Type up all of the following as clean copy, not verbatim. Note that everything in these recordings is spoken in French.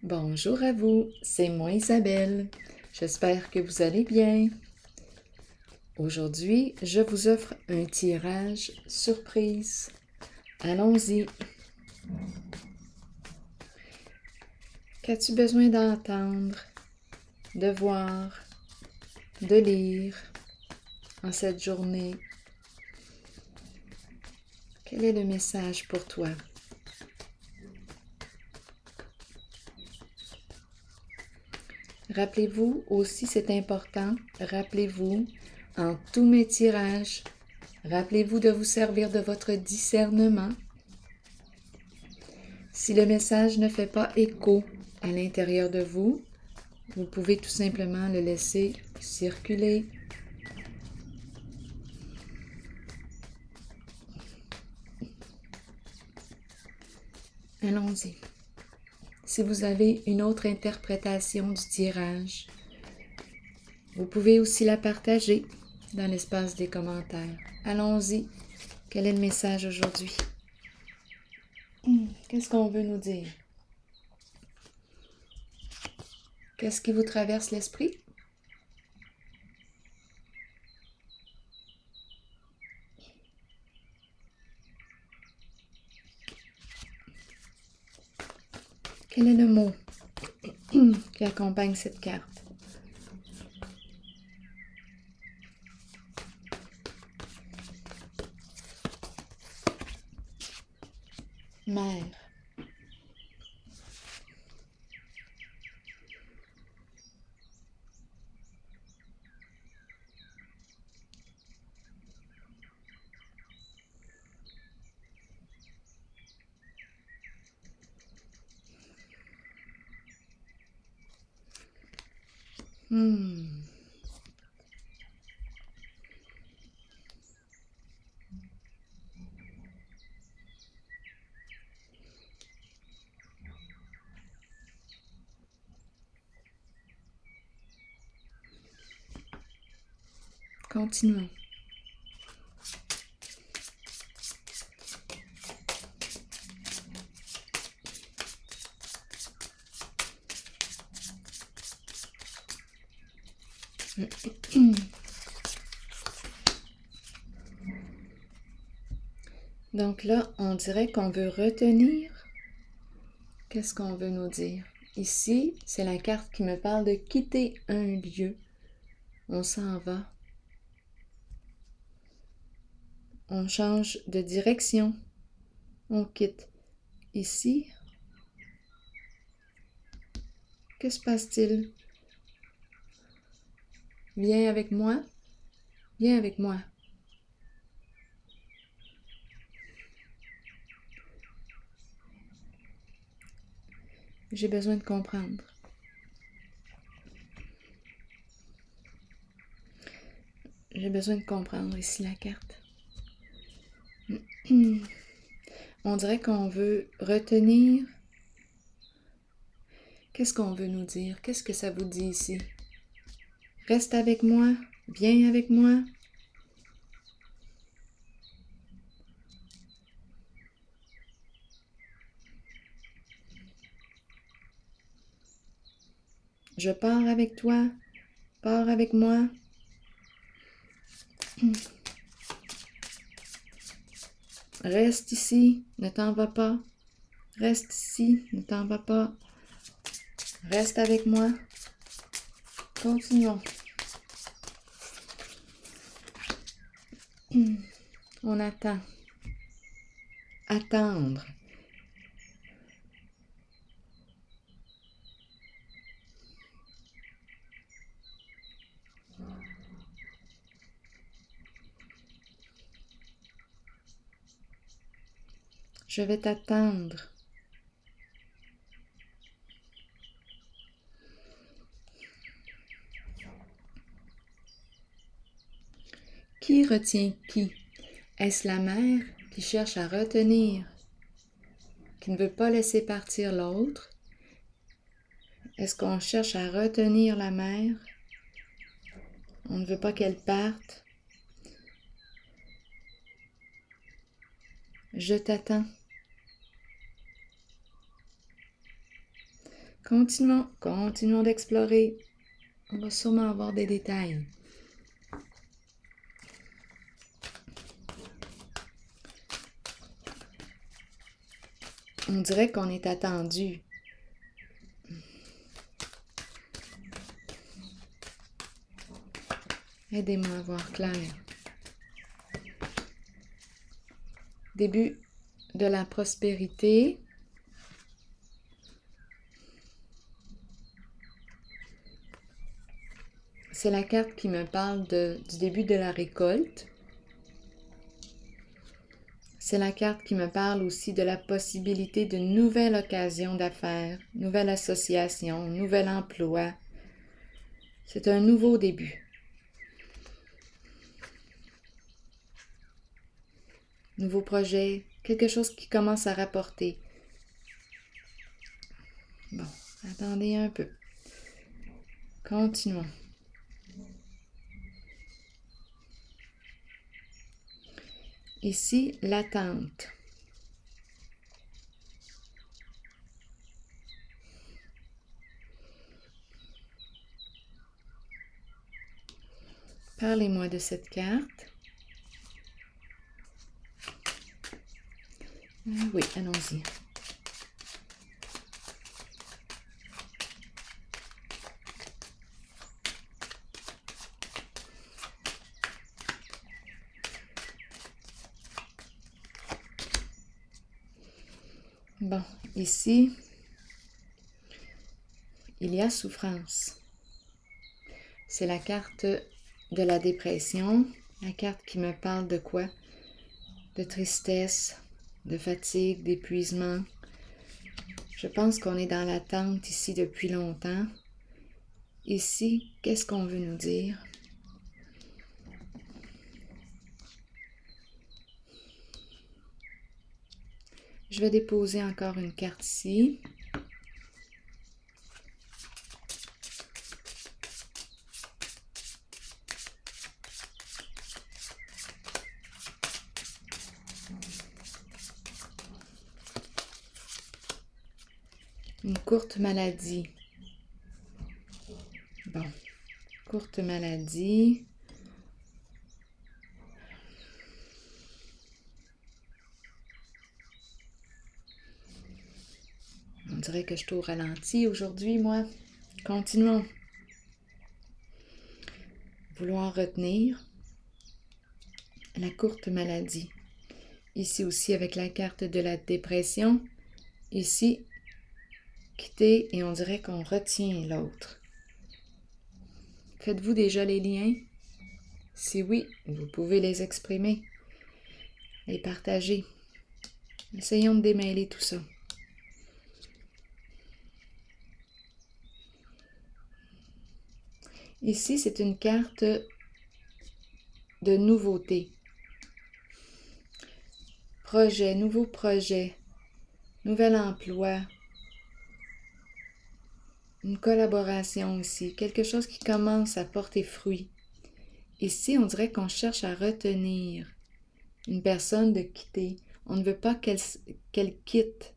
Bonjour à vous, c'est moi Isabelle. J'espère que vous allez bien. Aujourd'hui, je vous offre un tirage surprise. Allons-y. Qu'as-tu besoin d'entendre, de voir, de lire en cette journée? Quel est le message pour toi? Rappelez-vous aussi, c'est important, rappelez-vous, en tous mes tirages, rappelez-vous de vous servir de votre discernement. Si le message ne fait pas écho à l'intérieur de vous, vous pouvez tout simplement le laisser circuler. Allons-y. Si vous avez une autre interprétation du tirage, vous pouvez aussi la partager dans l'espace des commentaires. Allons-y. Quel est le message aujourd'hui? Qu'est-ce qu'on veut nous dire? Qu'est-ce qui vous traverse l'esprit? Quel est le mot qui accompagne cette carte? Mère. Continuons. Donc là, on dirait qu'on veut retenir. Qu'est-ce qu'on veut nous dire? Ici, c'est la carte qui me parle de quitter un lieu. On s'en va. On change de direction. On quitte. Ici, que se passe-t-il? Viens avec moi. Viens avec moi. J'ai besoin de comprendre. J'ai besoin de comprendre ici la carte. On dirait qu'on veut retenir. Qu'est-ce qu'on veut nous dire? Qu'est-ce que ça vous dit ici? Reste avec moi. Viens avec moi. Je pars avec toi. Pars avec moi. Reste ici, ne t'en vas pas. Reste ici, ne t'en vas pas. Reste avec moi. Continuons. On attend. Attendre. Je vais t'attendre. Qui retient qui? Est-ce la mère qui cherche à retenir, qui ne veut pas laisser partir l'autre? Est-ce qu'on cherche à retenir la mère? On ne veut pas qu'elle parte. Je t'attends. Continuons d'explorer. On va sûrement avoir des détails. On dirait qu'on est attendu. Aidez-moi à voir clair. Début de la prospérité. C'est la carte qui me parle du début de la récolte. C'est la carte qui me parle aussi de la possibilité d'une nouvelle occasion d'affaires, nouvelle association, nouvel emploi. C'est un nouveau début. Nouveau projet, quelque chose qui commence à rapporter. Bon, attendez un peu. Continuons. Ici, l'attente. Parlez-moi de cette carte. Oui, allons-y. Bon, ici, il y a souffrance. C'est la carte de la dépression, la carte qui me parle de quoi? De tristesse, de fatigue, d'épuisement. Je pense qu'on est dans l'attente ici depuis longtemps. Ici, qu'est-ce qu'on veut nous dire? Je vais déposer encore une carte ici. Une courte maladie. Bon, courte maladie. On dirait que je suis au ralenti aujourd'hui, moi. Continuons. Vouloir retenir la courte maladie. Ici aussi avec la carte de la dépression. Ici, quitter et on dirait qu'on retient l'autre. Faites-vous déjà les liens? Si oui, vous pouvez les exprimer, les partager. Essayons de démêler tout ça. Ici, c'est une carte de nouveauté. Projet, nouveau projet, nouvel emploi, une collaboration aussi, quelque chose qui commence à porter fruit. Ici, on dirait qu'on cherche à retenir une personne de quitter. On ne veut pas qu'elle quitte.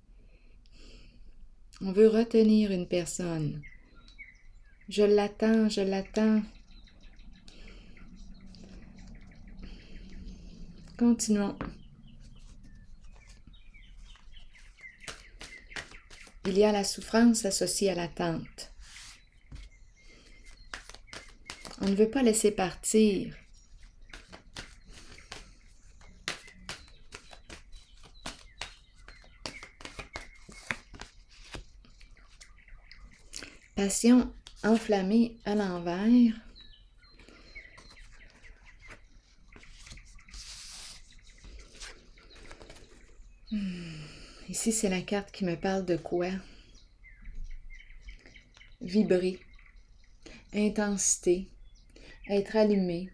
On veut retenir une personne. Je l'attends, je l'attends. Continuons. Il y a la souffrance associée à l'attente. On ne veut pas laisser partir. Passion enflammée à l'envers. Ici, c'est la carte qui me parle de quoi? Vibrer, intensité, être allumé,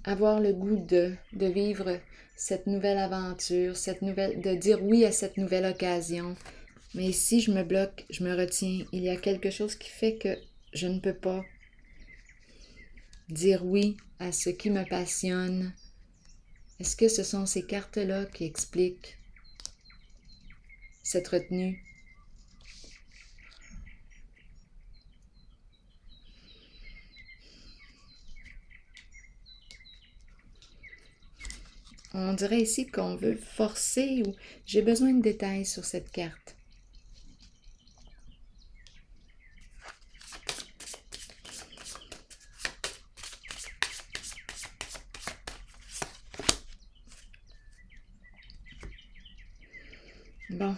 avoir le goût de vivre cette nouvelle aventure, de dire oui à cette nouvelle occasion. Mais si je me bloque, je me retiens, il y a quelque chose qui fait que je ne peux pas dire oui à ce qui me passionne. Est-ce que ce sont ces cartes-là qui expliquent cette retenue? On dirait ici qu'on veut forcer ou j'ai besoin de détails sur cette carte. Bon,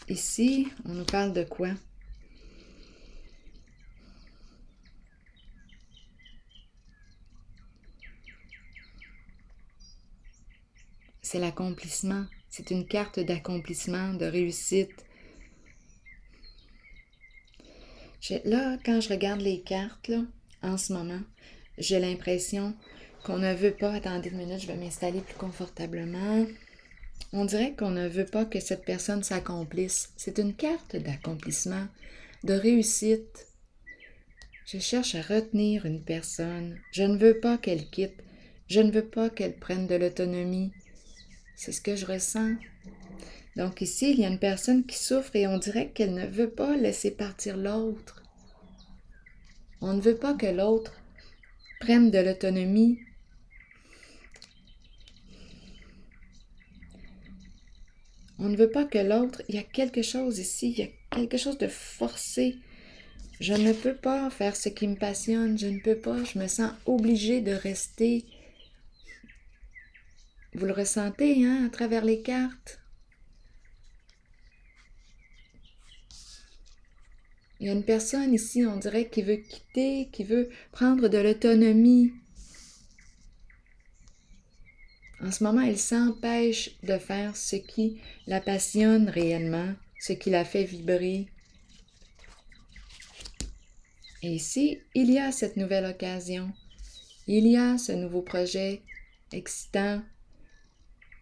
ici, on nous parle de quoi? C'est l'accomplissement. C'est une carte d'accomplissement, de réussite. Là, quand je regarde les cartes, là, en ce moment, j'ai l'impression qu'on ne veut pas... Attendez une minute, je vais m'installer plus confortablement. On dirait qu'on ne veut pas que cette personne s'accomplisse. C'est une carte d'accomplissement, de réussite. Je cherche à retenir une personne. Je ne veux pas qu'elle quitte. Je ne veux pas qu'elle prenne de l'autonomie. C'est ce que je ressens. Donc ici, il y a une personne qui souffre et on dirait qu'elle ne veut pas laisser partir l'autre. On ne veut pas que l'autre prenne de l'autonomie. On ne veut pas que l'autre... Il y a quelque chose ici, il y a quelque chose de forcé. Je ne peux pas faire ce qui me passionne, je ne peux pas, je me sens obligée de rester. Vous le ressentez, hein, à travers les cartes? Il y a une personne ici, on dirait, qui veut quitter, qui veut prendre de l'autonomie. En ce moment, elle s'empêche de faire ce qui la passionne réellement, ce qui la fait vibrer. Et ici, il y a cette nouvelle occasion. Il y a ce nouveau projet excitant.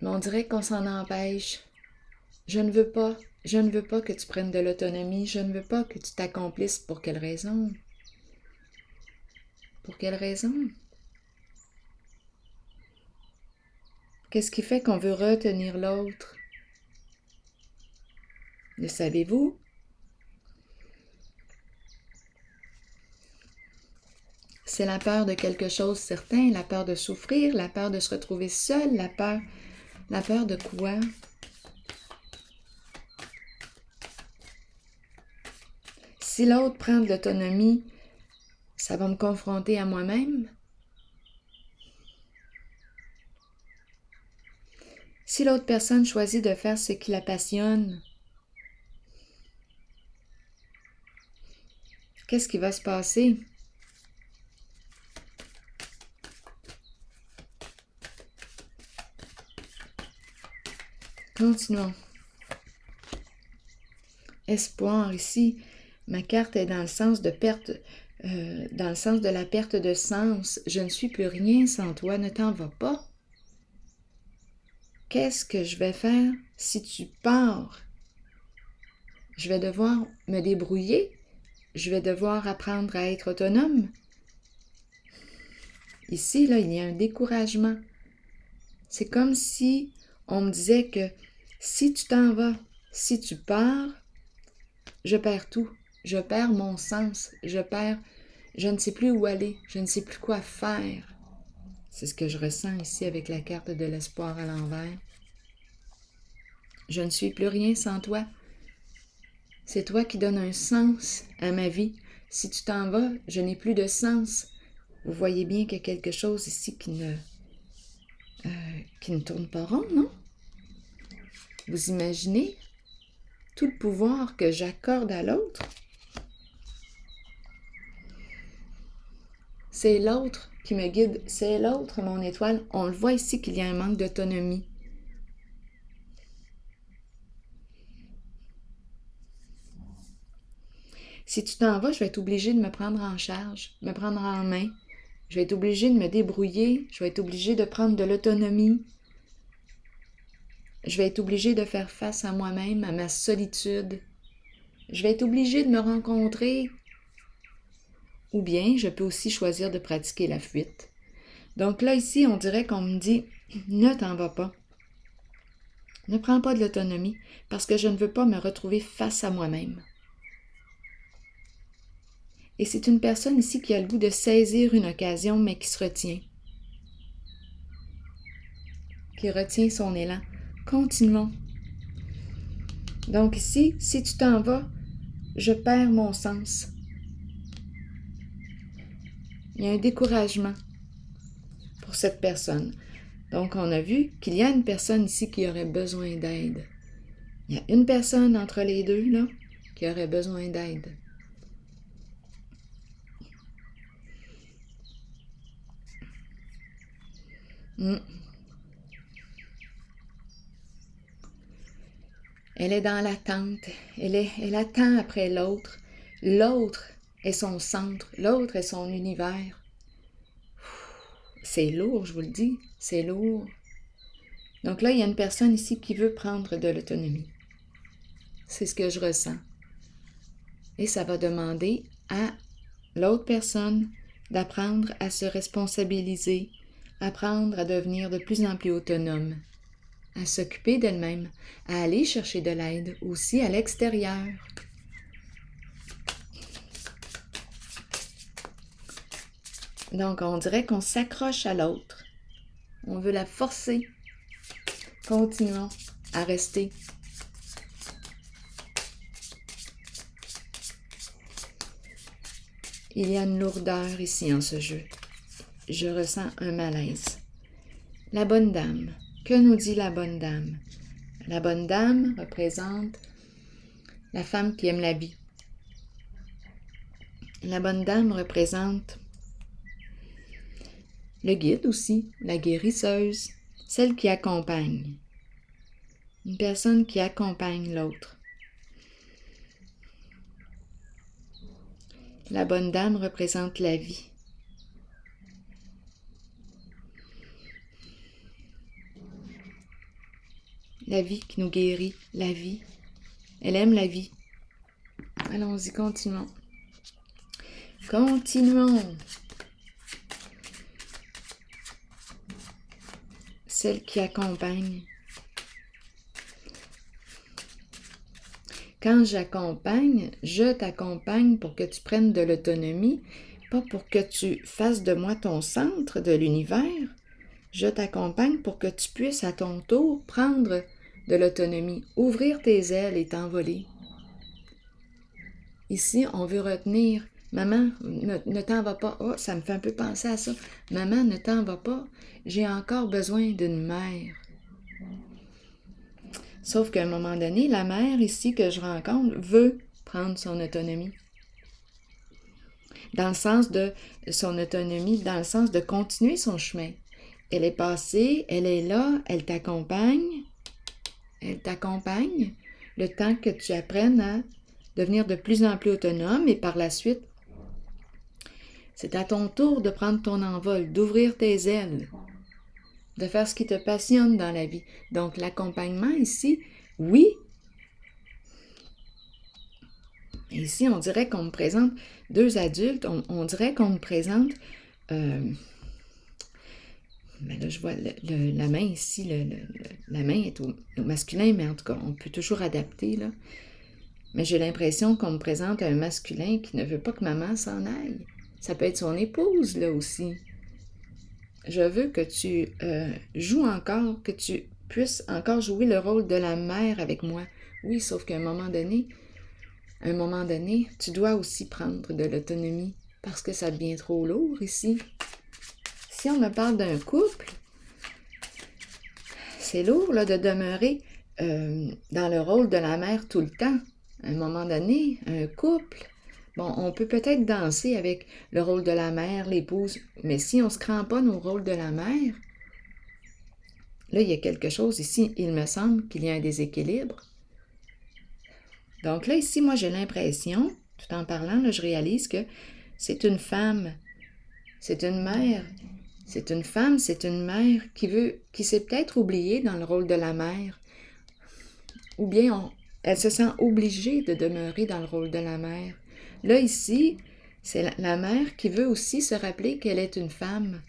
Mais on dirait qu'on s'en empêche. Je ne veux pas que tu prennes de l'autonomie. Je ne veux pas que tu t'accomplisses. Pour quelle raison? Pour quelle raison? Qu'est-ce qui fait qu'on veut retenir l'autre? Le savez-vous? C'est la peur de quelque chose certain, la peur de souffrir, la peur de se retrouver seul, la peur de quoi? Si l'autre prend de l'autonomie, ça va me confronter à moi-même. Si l'autre personne choisit de faire ce qui la passionne, qu'est-ce qui va se passer? Continuons. Espoir ici. Ma carte est dans le sens de perte, dans le sens de la perte de sens. Je ne suis plus rien sans toi, ne t'en vas pas. Qu'est-ce que je vais faire si tu pars? Je vais devoir me débrouiller. Je vais devoir apprendre à être autonome. Ici, là, il y a un découragement. C'est comme si on me disait que si tu t'en vas, si tu pars, je perds tout. Je perds mon sens. Je ne sais plus où aller. Je ne sais plus quoi faire. C'est ce que je ressens ici avec la carte de l'espoir à l'envers. Je ne suis plus rien sans toi. C'est toi qui donnes un sens à ma vie. Si tu t'en vas, je n'ai plus de sens. Vous voyez bien qu'il y a quelque chose ici qui ne tourne pas rond, non? Vous imaginez tout le pouvoir que j'accorde à l'autre? C'est l'autre qui me guide, c'est l'autre, mon étoile. On le voit ici qu'il y a un manque d'autonomie. Si tu t'en vas, je vais être obligée de me prendre en charge, me prendre en main. Je vais être obligée de me débrouiller. Je vais être obligée de prendre de l'autonomie. Je vais être obligée de faire face à moi-même, à ma solitude. Je vais être obligée de me rencontrer. Ou bien, je peux aussi choisir de pratiquer la fuite. Donc là, ici, on dirait qu'on me dit, ne t'en vas pas. Ne prends pas de l'autonomie parce que je ne veux pas me retrouver face à moi-même. Et c'est une personne ici qui a le goût de saisir une occasion, mais qui se retient. qui retient son élan. Continuons. Donc ici, si tu t'en vas, je perds mon sens. Il y a un découragement pour cette personne. Donc, on a vu qu'il y a une personne ici qui aurait besoin d'aide. Il y a une personne entre les deux, là, qui aurait besoin d'aide. Elle est dans l'attente. Elle attend après l'autre. L'autre est son centre. L'autre est son univers. C'est lourd, je vous le dis. C'est lourd. Donc là, il y a une personne ici qui veut prendre de l'autonomie. C'est ce que je ressens. Et ça va demander à l'autre personne d'apprendre à se responsabiliser, apprendre à devenir de plus en plus autonome, à s'occuper d'elle-même, à aller chercher de l'aide aussi à l'extérieur. Donc, on dirait qu'on s'accroche à l'autre. On veut la forcer. Continuons à rester. Il y a une lourdeur ici en ce jeu. Je ressens un malaise. La bonne dame. Que nous dit la bonne dame? La bonne dame représente la femme qui aime la vie. La bonne dame représente le guide aussi, la guérisseuse, celle qui accompagne. Une personne qui accompagne l'autre. La bonne dame représente la vie. La vie qui nous guérit, la vie. Elle aime la vie. Allons-y, continuons. Continuons. Celle qui accompagne. Quand j'accompagne, je t'accompagne pour que tu prennes de l'autonomie, pas pour que tu fasses de moi ton centre de l'univers. Je t'accompagne pour que tu puisses à ton tour prendre de l'autonomie, ouvrir tes ailes et t'envoler. Ici, on veut retenir. Maman, ne t'en va pas. Oh, ça me fait un peu penser à ça. Maman, ne t'en va pas. J'ai encore besoin d'une mère. Sauf qu'à un moment donné, la mère ici que je rencontre veut prendre son autonomie. Dans le sens de son autonomie, dans le sens de continuer son chemin. Elle est passée, elle est là, elle t'accompagne. Elle t'accompagne le temps que tu apprennes à devenir de plus en plus autonome et par la suite, c'est à ton tour de prendre ton envol, d'ouvrir tes ailes, de faire ce qui te passionne dans la vie. Donc l'accompagnement ici, oui. Ici, on dirait qu'on me présente deux adultes, on dirait qu'on me présente... Mais là, je vois la main ici, la main est au masculin, mais en tout cas, on peut toujours adapter, là. Mais j'ai l'impression qu'on me présente un masculin qui ne veut pas que maman s'en aille. Ça peut être son épouse, là, aussi. Je veux que tu joues encore, que tu puisses encore jouer le rôle de la mère avec moi. Oui, sauf qu'à un moment donné, tu dois aussi prendre de l'autonomie parce que ça devient trop lourd ici. Si on me parle d'un couple, c'est lourd là, de demeurer dans le rôle de la mère tout le temps. À un moment donné, un couple, bon, on peut peut-être danser avec le rôle de la mère, l'épouse, mais si on ne se cramponne au rôle de la mère, là, il y a quelque chose ici, il me semble qu'il y a un déséquilibre. Donc là, ici, moi, j'ai l'impression, tout en parlant, là, je réalise que c'est une femme, c'est une mère. C'est une femme, c'est une mère qui s'est peut-être oubliée dans le rôle de la mère. Ou bien elle se sent obligée de demeurer dans le rôle de la mère. Là, ici, c'est la mère qui veut aussi se rappeler qu'elle est une femme,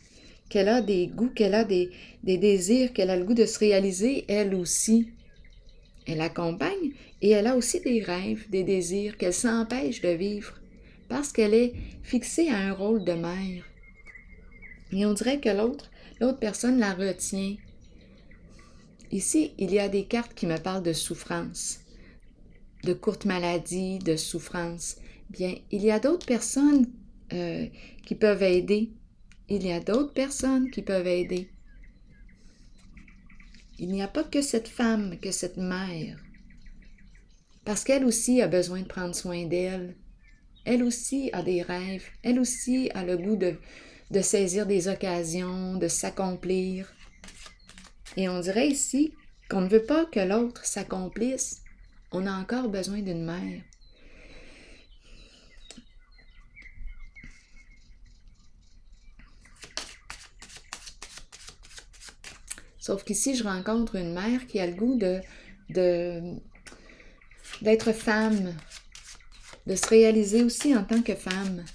qu'elle a des goûts, qu'elle a des désirs, qu'elle a le goût de se réaliser, elle aussi. Elle accompagne et elle a aussi des rêves, des désirs qu'elle s'empêche de vivre parce qu'elle est fixée à un rôle de mère. Et on dirait que l'autre personne la retient. Ici, il y a des cartes qui me parlent de souffrance, de courte maladie, de souffrance. Bien, il y a d'autres personnes qui peuvent aider. Il y a d'autres personnes qui peuvent aider. Il n'y a pas que cette femme, que cette mère. Parce qu'elle aussi a besoin de prendre soin d'elle. Elle aussi a des rêves. Elle aussi a le goût de saisir des occasions, de s'accomplir. Et on dirait ici qu'on ne veut pas que l'autre s'accomplisse. On a encore besoin d'une mère. Sauf qu'ici, je rencontre une mère qui a le goût d'être femme, de se réaliser aussi en tant que femme.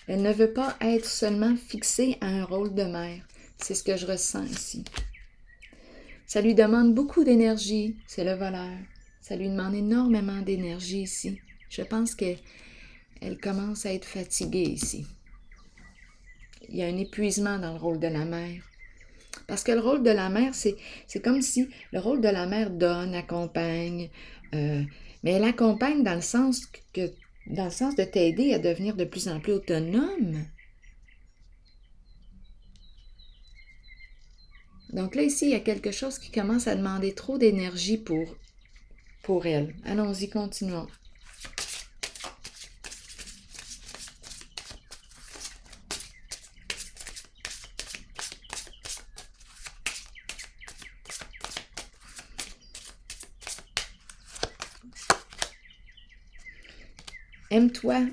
Elle ne veut pas être seulement fixée à un rôle de mère. C'est ce que je ressens ici. Ça lui demande beaucoup d'énergie, c'est le voleur. Ça lui demande énormément d'énergie ici. Je pense qu'elle commence à être fatiguée ici. Il y a un épuisement dans le rôle de la mère. Parce que le rôle de la mère, c'est comme si le rôle de la mère donne, accompagne, mais elle accompagne dans le sens de t'aider à devenir de plus en plus autonome. Donc là, ici, il y a quelque chose qui commence à demander trop d'énergie pour elle. Allons-y, continuons.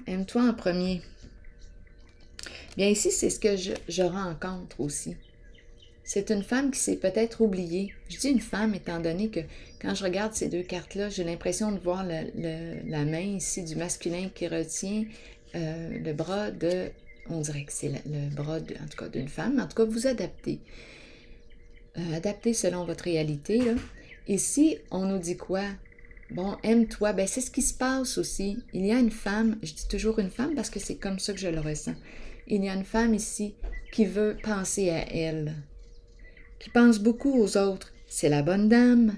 Aime-toi en premier. Bien ici, c'est ce que je rencontre aussi. C'est une femme qui s'est peut-être oubliée. Je dis une femme étant donné que quand je regarde ces deux cartes-là, j'ai l'impression de voir la main ici du masculin qui retient le bras de... On dirait que c'est le bras, en tout cas, d'une femme. En tout cas, vous adaptez. Adaptez selon votre réalité. Là. Ici, on nous dit quoi? Bon, aime-toi. Ben, c'est ce qui se passe aussi. Il y a une femme, je dis toujours une femme parce que c'est comme ça que je le ressens. Il y a une femme ici qui veut penser à elle, qui pense beaucoup aux autres. C'est la bonne dame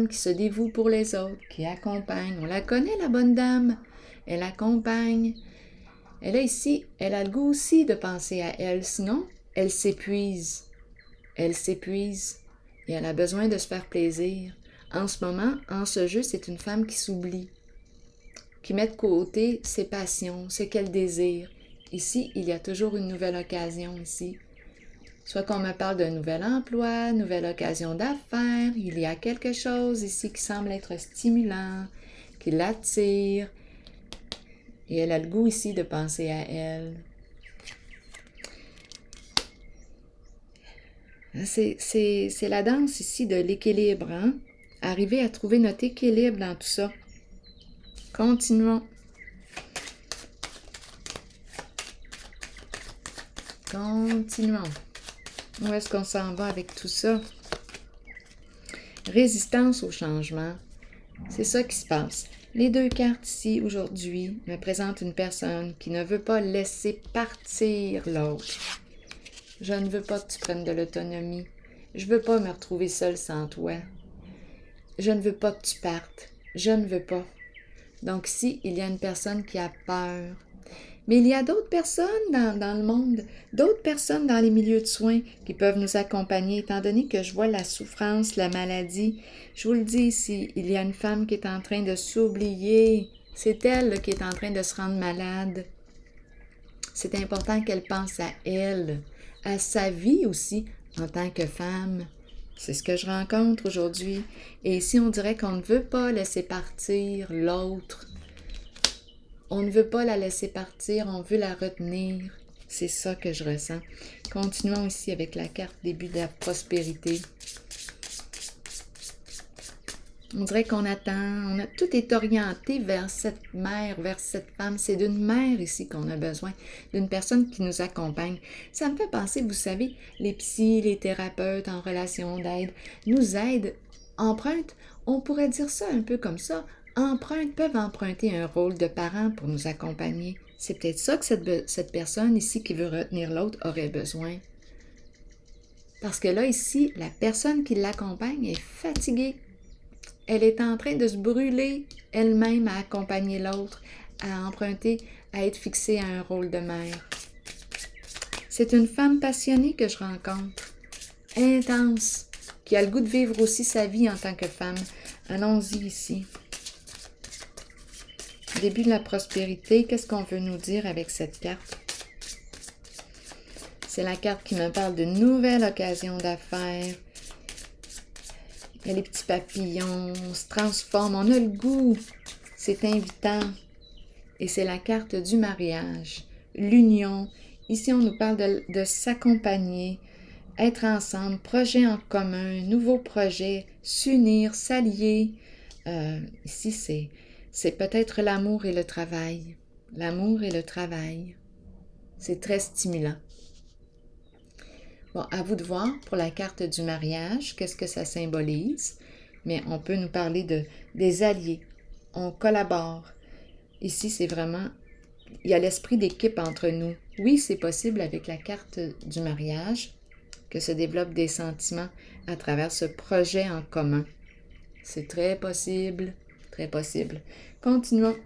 qui se dévoue pour les autres, qui accompagne. On la connaît, la bonne dame. Elle accompagne. Elle a ici, elle a le goût aussi de penser à elle, sinon, elle s'épuise. Elle s'épuise et elle a besoin de se faire plaisir. En ce moment, en ce jeu, c'est une femme qui s'oublie, qui met de côté ses passions, ce qu'elle désire. Ici, il y a toujours une nouvelle occasion ici. Soit qu'on me parle d'un nouvel emploi, nouvelle occasion d'affaires, il y a quelque chose ici qui semble être stimulant, qui l'attire. Et elle a le goût ici de penser à elle. C'est la danse ici de l'équilibre, hein? Arriver à trouver notre équilibre dans tout ça. Continuons. Continuons. Où est-ce qu'on s'en va avec tout ça? Résistance au changement. C'est ça qui se passe. Les deux cartes ici, aujourd'hui, me présentent une personne qui ne veut pas laisser partir l'autre. Je ne veux pas que tu prennes de l'autonomie. Je ne veux pas me retrouver seule sans toi. Je ne veux pas que tu partes. Je ne veux pas. Donc ici, il y a une personne qui a peur. Mais il y a d'autres personnes dans le monde, d'autres personnes dans les milieux de soins qui peuvent nous accompagner, étant donné que je vois la souffrance, la maladie. Je vous le dis ici, il y a une femme qui est en train de s'oublier. C'est elle là, qui est en train de se rendre malade. C'est important qu'elle pense à elle, à sa vie aussi en tant que femme. C'est ce que je rencontre aujourd'hui. Et ici, on dirait qu'on ne veut pas laisser partir l'autre. On ne veut pas la laisser partir, on veut la retenir. C'est ça que je ressens. Continuons ici avec la carte début de la prospérité. On dirait qu'on attend, tout est orienté vers cette mère, vers cette femme. C'est d'une mère ici qu'on a besoin, d'une personne qui nous accompagne. Ça me fait penser, vous savez, les psys, les thérapeutes en relation d'aide nous aident, empruntent, on pourrait dire ça un peu comme ça, peuvent emprunter un rôle de parent pour nous accompagner. C'est peut-être ça que cette personne ici qui veut retenir l'autre aurait besoin. Parce que là, ici, la personne qui l'accompagne est fatiguée. Elle est en train de se brûler elle-même à accompagner l'autre, à emprunter, à être fixée à un rôle de mère. C'est une femme passionnée que je rencontre, intense, qui a le goût de vivre aussi sa vie en tant que femme. Allons-y ici. Début de la prospérité, qu'est-ce qu'on veut nous dire avec cette carte? C'est la carte qui me parle de nouvelles occasions d'affaires. Il y a les petits papillons, on se transforme, on a le goût. C'est invitant. Et c'est la carte du mariage, l'union. Ici, on nous parle de s'accompagner, être ensemble, projet en commun, nouveaux projets, s'unir, s'allier. Ici, c'est peut-être l'amour et le travail. L'amour et le travail. C'est très stimulant. Bon, à vous de voir pour la carte du mariage, qu'est-ce que ça symbolise. Mais on peut nous parler des alliés. On collabore. Ici, c'est vraiment, il y a l'esprit d'équipe entre nous. Oui, c'est possible avec la carte du mariage que se développent des sentiments à travers ce projet en commun. C'est très possible, très possible. Continuons.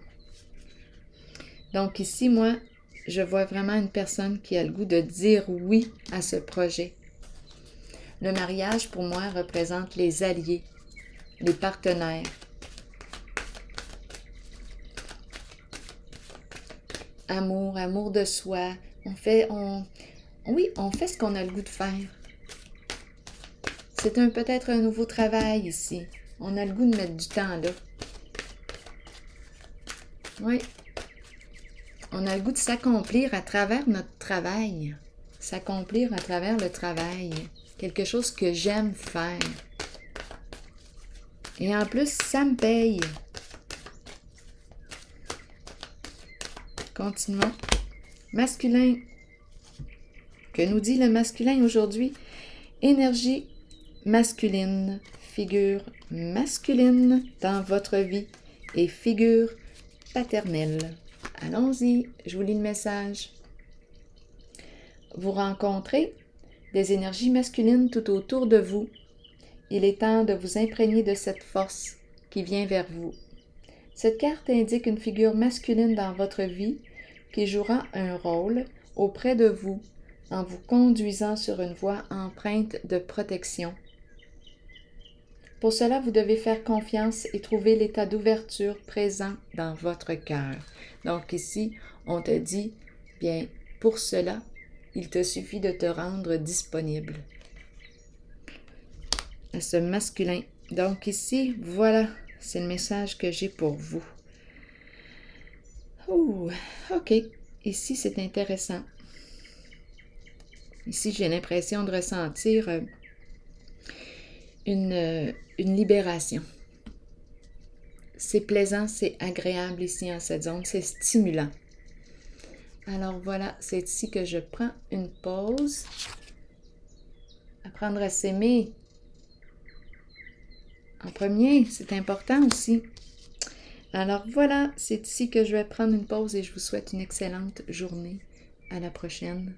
Donc ici, moi, je vois vraiment une personne qui a le goût de dire oui à ce projet. Le mariage, pour moi, représente les alliés, les partenaires. Amour, amour de soi. On fait ce qu'on a le goût de faire. C'est peut-être un nouveau travail ici. On a le goût de mettre du temps là. Oui. On a le goût de s'accomplir à travers notre travail. S'accomplir à travers le travail. Quelque chose que j'aime faire. Et en plus, ça me paye. Continuons. Masculin. Que nous dit le masculin aujourd'hui? Énergie masculine, figure masculine dans votre vie et figure paternelle. Allons-y, je vous lis le message. Vous rencontrez des énergies masculines tout autour de vous. Il est temps de vous imprégner de cette force qui vient vers vous. Cette carte indique une figure masculine dans votre vie qui jouera un rôle auprès de vous en vous conduisant sur une voie empreinte de protection. Pour cela, vous devez faire confiance et trouver l'état d'ouverture présent dans votre cœur. Donc ici, on te dit, bien, pour cela, il te suffit de te rendre disponible à ce masculin. Donc ici, voilà, c'est le message que j'ai pour vous. Ouh, ok, ici c'est intéressant. Ici, j'ai l'impression de ressentir une libération. C'est plaisant, c'est agréable ici en cette zone, c'est stimulant. Alors voilà, c'est ici que je prends une pause. Apprendre à s'aimer. En premier, c'est important aussi. Alors voilà, c'est ici que je vais prendre une pause et je vous souhaite une excellente journée. À la prochaine.